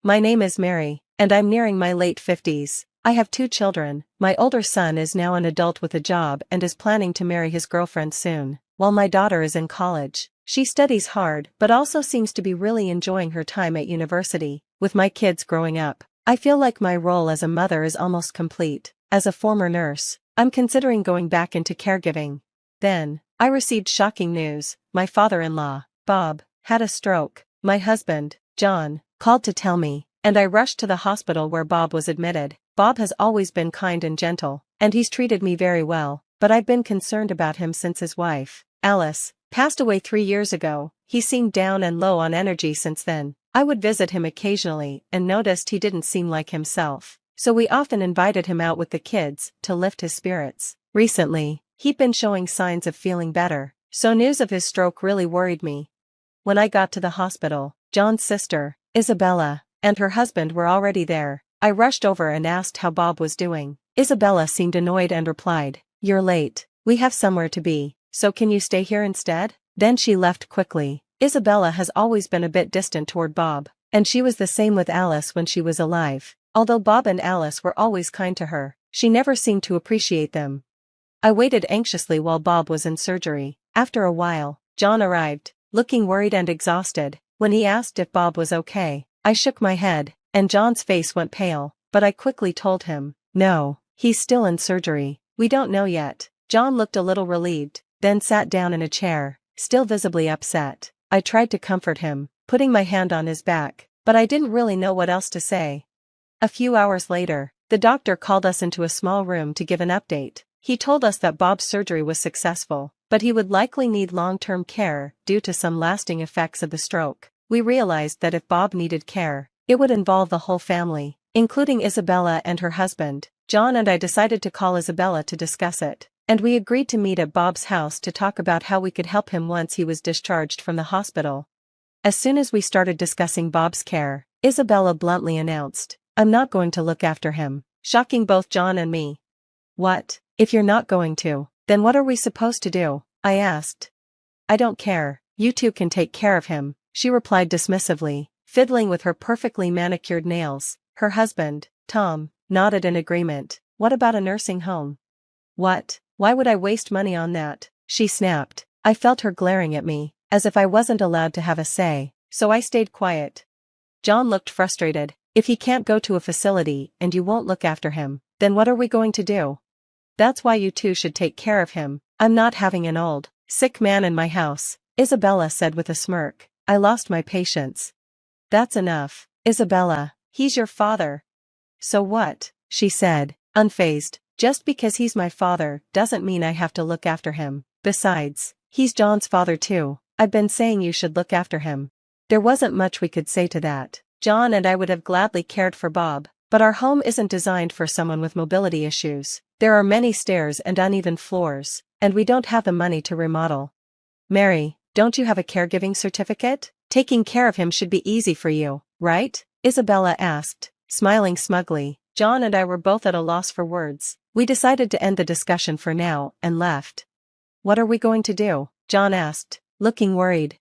My name is Mary, and I'm nearing my late 50s. I have 2 children. My older son is now an adult with a job and is planning to marry his girlfriend soon, while my daughter is in college. She studies hard but also seems to be really enjoying her time at university. With my kids growing up, I feel like my role as a mother is almost complete. As a former nurse, I'm considering going back into caregiving. Then, I received shocking news. My father-in-law, Bob, had a stroke. My husband, John, called to tell me, and I rushed to the hospital where Bob was admitted. Bob has always been kind and gentle, and he's treated me very well, but I've been concerned about him since his wife, Alice, passed away 3 years ago. He seemed down and low on energy since then. I would visit him occasionally and noticed he didn't seem like himself, so we often invited him out with the kids to lift his spirits. Recently, he'd been showing signs of feeling better, so news of his stroke really worried me. When I got to the hospital, John's sister, Isabella, and her husband were already there. I rushed over and asked how Bob was doing. Isabella seemed annoyed and replied, "You're late. We have somewhere to be, so can you stay here instead?" Then she left quickly. Isabella has always been a bit distant toward Bob, and she was the same with Alice when she was alive. Although Bob and Alice were always kind to her, she never seemed to appreciate them. I waited anxiously while Bob was in surgery. After a while, John arrived, looking worried and exhausted. When he asked if Bob was okay, I shook my head, and John's face went pale, but I quickly told him, "No, he's still in surgery. We don't know yet." John looked a little relieved, then sat down in a chair, still visibly upset. I tried to comfort him, putting my hand on his back, but I didn't really know what else to say. A few hours later, the doctor called us into a small room to give an update. He told us that Bob's surgery was successful, but he would likely need long-term care due to some lasting effects of the stroke. We realized that if Bob needed care, it would involve the whole family, including Isabella and her husband. John and I decided to call Isabella to discuss it, and we agreed to meet at Bob's house to talk about how we could help him once he was discharged from the hospital. As soon as we started discussing Bob's care, Isabella bluntly announced, "I'm not going to look after him," shocking both John and me. "What? If you're not going to, then what are we supposed to do?" I asked. "I don't care, you two can take care of him," she replied dismissively, fiddling with her perfectly manicured nails. Her husband, Tom, nodded in agreement. "What about a nursing home?" "What? Why would I waste money on that?" she snapped. I felt her glaring at me, as if I wasn't allowed to have a say, so I stayed quiet. John looked frustrated. "If he can't go to a facility and you won't look after him, then what are we going to do? That's why you two should take care of him. I'm not having an old, sick man in my house," Isabella said with a smirk. I lost my patience. "That's enough, Isabella. He's your father." "So what?" she said, unfazed. "Just because he's my father doesn't mean I have to look after him. Besides, he's John's father too. I've been saying you should look after him." There wasn't much we could say to that. John and I would have gladly cared for Bob, but our home isn't designed for someone with mobility issues. There are many stairs and uneven floors, and we don't have the money to remodel. "Mary, don't you have a caregiving certificate? Taking care of him should be easy for you, right?" Isabella asked, smiling smugly. John and I were both at a loss for words. We decided to end the discussion for now and left. "What are we going to do?" John asked, looking worried.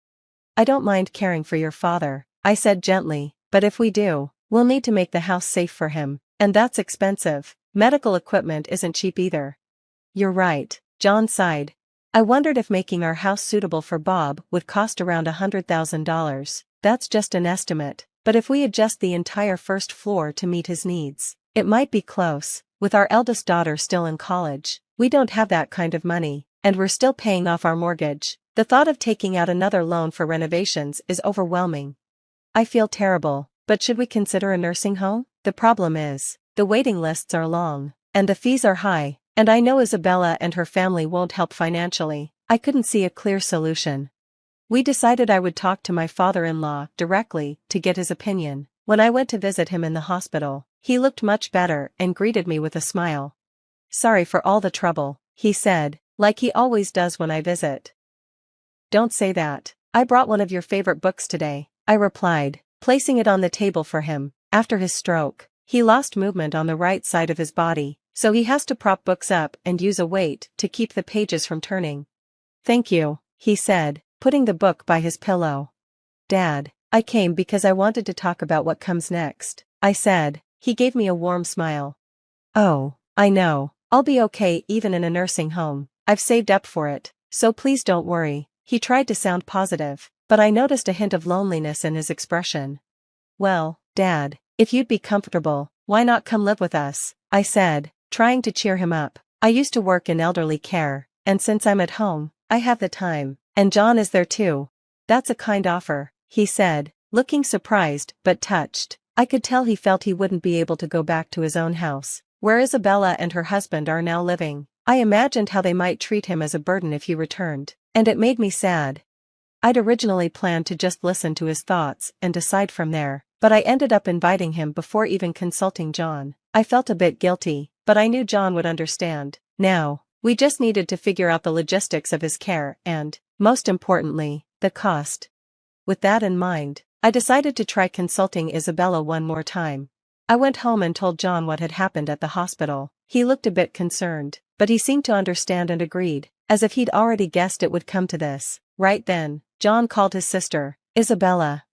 "I don't mind caring for your father," I said gently, "but if we do, we'll need to make the house safe for him, and that's expensive. Medical equipment isn't cheap either." "You're right," John sighed. "I wondered if making our house suitable for Bob would cost around $100,000. That's just an estimate, but if we adjust the entire first floor to meet his needs, it might be close. With our eldest daughter still in college, we don't have that kind of money, and we're still paying off our mortgage. The thought of taking out another loan for renovations is overwhelming. I feel terrible, but should we consider a nursing home? The problem is, the waiting lists are long, and the fees are high, and I know Isabella and her family won't help financially. I couldn't see a clear solution. We decided I would talk to my father-in-law directly to get his opinion. When I went to visit him in the hospital, he looked much better and greeted me with a smile. "Sorry for all the trouble," he said, like he always does when I visit. "Don't say that. I brought one of your favorite books today," I replied, placing it on the table for him. After his stroke, he lost movement on the right side of his body, so he has to prop books up and use a weight to keep the pages from turning. "Thank you," he said, putting the book by his pillow. "Dad, I came because I wanted to talk about what comes next, I said. He gave me a warm smile. Oh, I know. I'll be okay even in a nursing home. I've saved up for it, so please don't worry. He tried to sound positive, but I noticed a hint of loneliness in his expression. Well, Dad, if you'd be comfortable, why not come live with us? I said, trying to cheer him up. I used to work in elderly care, and since I'm at home, I have the time, and John is there too. That's a kind offer, he said, looking surprised but touched. I could tell he felt he wouldn't be able to go back to his own house, where Isabella and her husband are now living. I imagined how they might treat him as a burden if he returned, and it made me sad. I'd originally planned to just listen to his thoughts and decide from there, but I ended up inviting him before even consulting John. I felt a bit guilty, but I knew John would understand. Now, we just needed to figure out the logistics of his care and, most importantly, the cost. With that in mind, I decided to try consulting Isabella one more time. I went home and told John what had happened at the hospital. He looked a bit concerned, but he seemed to understand and agreed, as if he'd already guessed it would come to this. Right then, John called his sister, Isabella.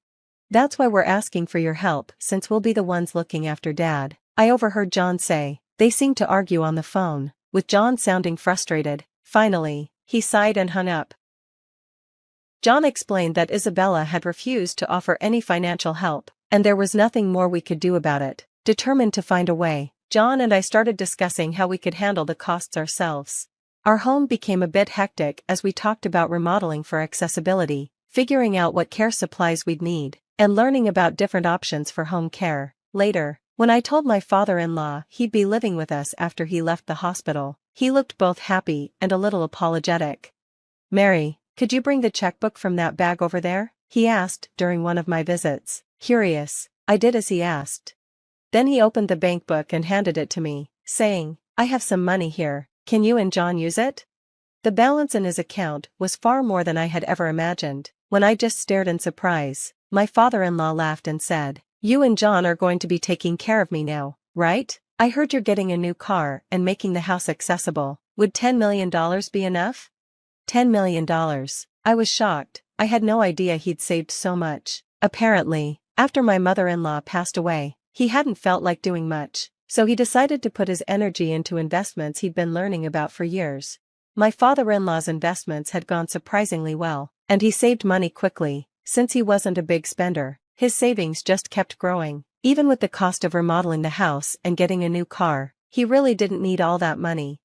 That's why we're asking for your help, since we'll be the ones looking after Dad, I overheard John say. They seemed to argue on the phone, with John sounding frustrated. Finally, he sighed and hung up. John explained that Isabella had refused to offer any financial help, and there was nothing more we could do about it. Determined to find a way, John and I started discussing how we could handle the costs ourselves. Our home became a bit hectic as we talked about remodeling for accessibility, figuring out what care supplies we'd need, and learning about different options for home care. Later, when I told my father-in-law he'd be living with us after he left the hospital, he looked both happy and a little apologetic. Mary, could you bring the checkbook from that bag over there? He asked during one of my visits. Curious, I did as he asked. Then he opened the bank book and handed it to me, saying, I have some money here. Can you and John use it? The balance in his account was far more than I had ever imagined. When I just stared in surprise, my father-in-law laughed and said, You and John are going to be taking care of me now, right? I heard you're getting a new car and making the house accessible. Would $10 million be enough? $10 million. I was shocked. I had no idea he'd saved so much. Apparently, after my mother-in-law passed away, he hadn't felt like doing much, so he decided to put his energy into investments he'd been learning about for years. My father-in-law's investments had gone surprisingly well, and he saved money quickly. Since he wasn't a big spender, his savings just kept growing. Even with the cost of remodeling the house and getting a new car, he really didn't need all that money.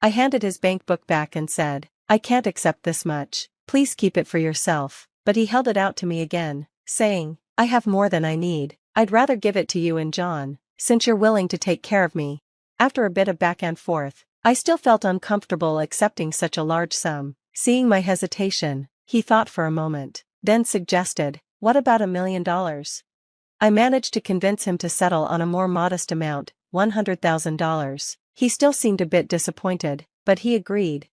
I handed his bank book back and said, I can't accept this much. Please keep it for yourself. But he held it out to me again, saying, I have more than I need. I'd rather give it to you and John, since you're willing to take care of me. After a bit of back and forth, I still felt uncomfortable accepting such a large sum. Seeing my hesitation, he thought for a moment, then suggested, what about $1 million? I managed to convince him to settle on a more modest amount, $100,000. He still seemed a bit disappointed, but he agreed.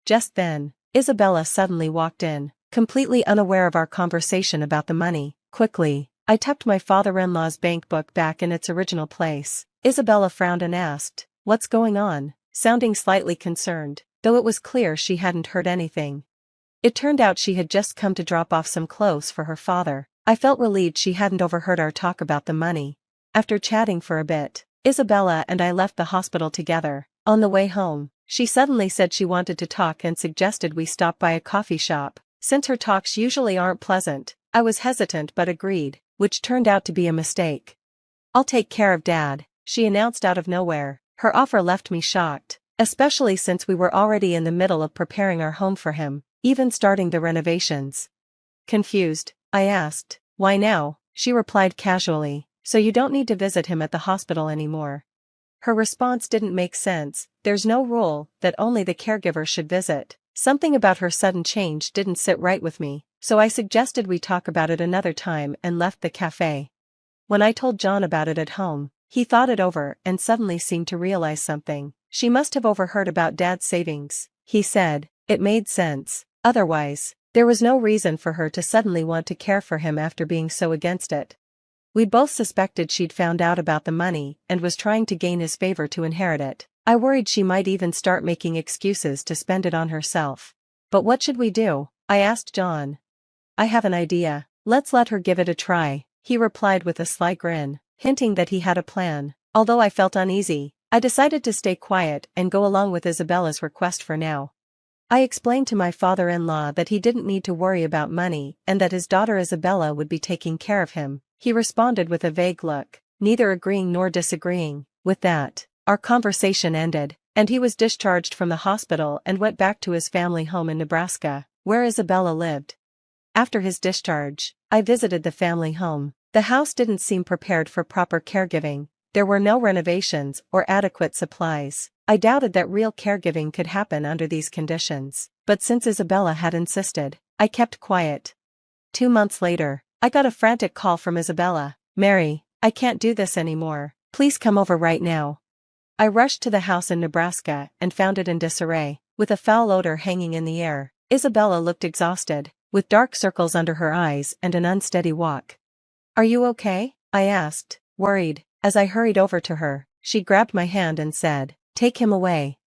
Just then, Isabella suddenly walked in, completely unaware of our conversation about the money. Quickly, I tucked my father-in-law's bank book back in its original place. Isabella frowned and asked, What's going on? Sounding slightly concerned, though it was clear she hadn't heard anything. It turned out she had just come to drop off some clothes for her father. I felt relieved she hadn't overheard our talk about the money. After chatting for a bit, Isabella and I left the hospital together. On the way home, she suddenly said she wanted to talk and suggested we stop by a coffee shop. Since her talks usually aren't pleasant, I was hesitant but agreed, which turned out to be a mistake. I'll take care of Dad, she announced out of nowhere. Her offer left me shocked, especially since we were already in the middle of preparing our home for him, even starting the renovations. Confused, I asked, Why now? She replied casually, So you don't need to visit him at the hospital anymore. Her response didn't make sense. There's no rule that only the caregiver should visit. Something about her sudden change didn't sit right with me, so I suggested we talk about it another time and left the cafe. When I told John about it at home, he thought it over and suddenly seemed to realize something. She must have overheard about Dad's savings, he said. It made sense. Otherwise, there was no reason for her to suddenly want to care for him after being so against it. We both suspected she'd found out about the money and was trying to gain his favor to inherit it. I worried she might even start making excuses to spend it on herself. But what should we do? I asked John. I have an idea. Let's let her give it a try, he replied with a sly grin, hinting that he had a plan. Although I felt uneasy, I decided to stay quiet and go along with Isabella's request for now. I explained to my father-in-law that he didn't need to worry about money and that his daughter Isabella would be taking care of him. He responded with a vague look, neither agreeing nor disagreeing. With that, our conversation ended, and he was discharged from the hospital and went back to his family home in Nebraska, where Isabella lived. After his discharge, I visited the family home. The house didn't seem prepared for proper caregiving. There were no renovations or adequate supplies. I doubted that real caregiving could happen under these conditions, but since Isabella had insisted, I kept quiet. 2 months later, I got a frantic call from Isabella. "Mary, I can't do this anymore. Please come over right now." I rushed to the house in Nebraska and found it in disarray, with a foul odor hanging in the air. Isabella looked exhausted, with dark circles under her eyes and an unsteady walk. "Are you okay?" I asked, worried. As I hurried over to her, she grabbed my hand and said, "Take him away."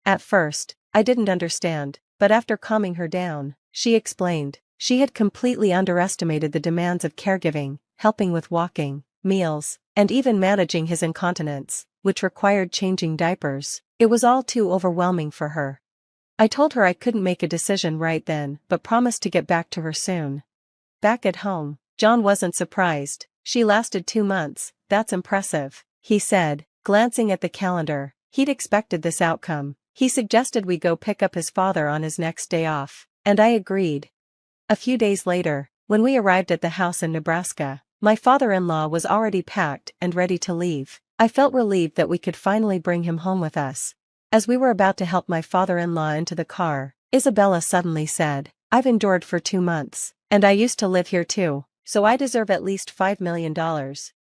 At first, I didn't understand, but after calming her down, she explained. She had completely underestimated the demands of caregiving, helping with walking, meals, and even managing his incontinence, which required changing diapers. It was all too overwhelming for her. I told her I couldn't make a decision right then, but promised to get back to her soon. Back at home, John wasn't surprised. "She lasted 2 months, that's impressive," he said, glancing at the calendar. He'd expected this outcome. He suggested we go pick up his father on his next day off, and I agreed. A few days later, when we arrived at the house in Nebraska, my father-in-law was already packed and ready to leave. I felt relieved that we could finally bring him home with us. As we were about to help my father-in-law into the car, Isabella suddenly said, "I've endured for 2 months, and I used to live here too, so I deserve at least $5 million.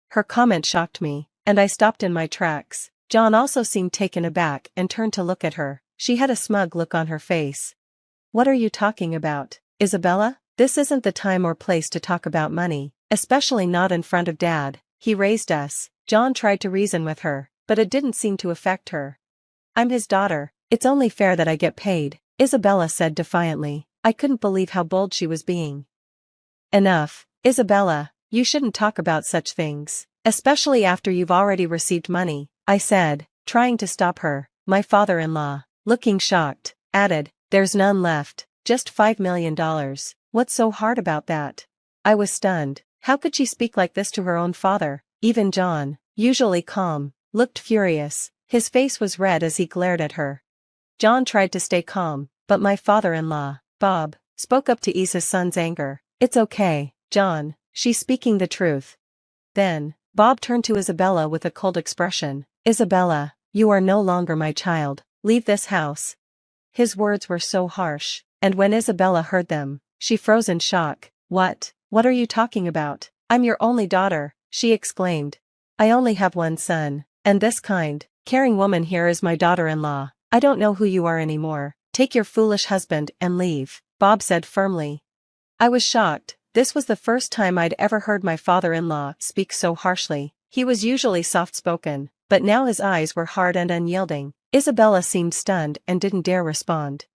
Her comment shocked me, and I stopped in my tracks. John also seemed taken aback and turned to look at her. She had a smug look on her face. "What are you talking about, Isabella? This isn't the time or place to talk about money, especially not in front of Dad. He raised us." John tried to reason with her, but it didn't seem to affect her. "I'm his daughter. It's only fair that I get paid," Isabella said defiantly. I couldn't believe how bold she was being. "Enough, Isabella, you shouldn't talk about such things, especially after you've already received money," I said, trying to stop her. My father-in-law, looking shocked, added, "There's none left, just $5 million. What's so hard about that?" I was stunned. How could she speak like this to her own father? Even John, usually calm, looked furious. His face was red as he glared at her. John tried to stay calm, but my father-in-law, Bob, spoke up to ease his son's anger. "It's okay, John, she's speaking the truth." Then, Bob turned to Isabella with a cold expression. "Isabella, you are no longer my child. Leave this house." His words were so harsh, and when Isabella heard them, she froze in shock. What are you talking about? I'm your only daughter," she exclaimed. "I only have one son, and this kind, caring woman here is my daughter-in-law. I don't know who you are anymore. Take your foolish husband and leave," Bob said firmly. I was shocked. This was the first time I'd ever heard my father-in-law speak so harshly. He was usually soft-spoken, but now his eyes were hard and unyielding. Isabella seemed stunned and didn't dare respond.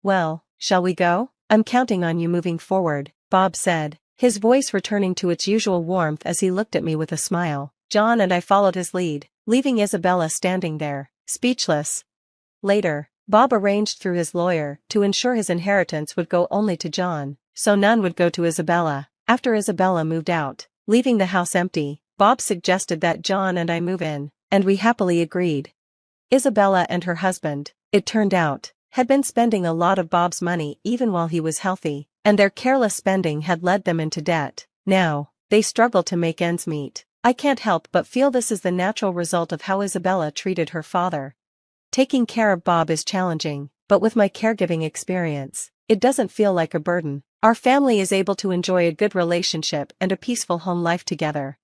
"Well, shall we go? I'm counting on you moving forward," Bob said, his voice returning to its usual warmth as he looked at me with a smile. John and I followed his lead, leaving Isabella standing there, speechless. Later, Bob arranged through his lawyer to ensure his inheritance would go only to John, so none would go to Isabella. After Isabella moved out, leaving the house empty, Bob suggested that John and I move in, and we happily agreed. Isabella and her husband, it turned out, had been spending a lot of Bob's money even while he was healthy, and their careless spending had led them into debt. Now, they struggle to make ends meet. I can't help but feel this is the natural result of how Isabella treated her father. Taking care of Bob is challenging, but with my caregiving experience, it doesn't feel like a burden. Our family is able to enjoy a good relationship and a peaceful home life together.